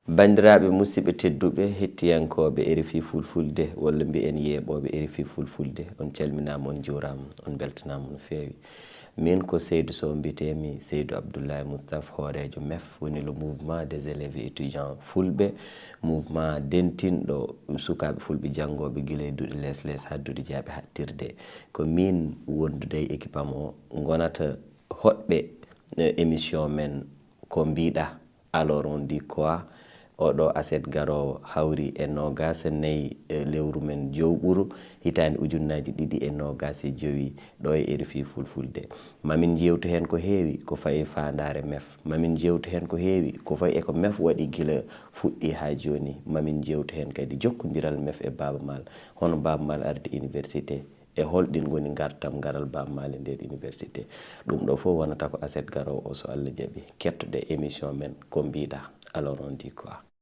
bandiraɓe musidɓe tedduɓe hettiyankoɓe RFI fulfulde walla mbi'en yeeɓoɓe RFI fulfulde on calminama on jurama on beltanama no fewi min ko Seydou Sow mbitemi Seydou Abdoulaye Moustapha hoorejo MEF woni le mouvement des élèves et étudiants fulɓe mouvement dentinɗo sukaɓe fulɓe janggoɓe guila duuɗi less ha duuɗi jaaɓe hattirde ko min wondude e équipe am o gonata hoɗɓe émission men ko mbiɗa alors on dit quoi oɗo aset garowo hawri e 24 lewru men jowɓuru hitande ujunnaji 2025 ɗo e RFI fulfulde mamin jewtu hen ko heewi ko fayi fandare MEF mamin jewtu hen ko heewi ko fayi eko MEF waɗi guila fuɗɗi ha joni mamin jewtu hen kadi jokkodiral MEF e Baaba Maal hono Baaba Maal ardi université e holɗin goni gartam garal Baaba Maal e nder université ɗum ɗo foof wonata ko aset garowo o so Allah jaaɓi kettoɗe émission men ko mbiɗa alors on dit quoi.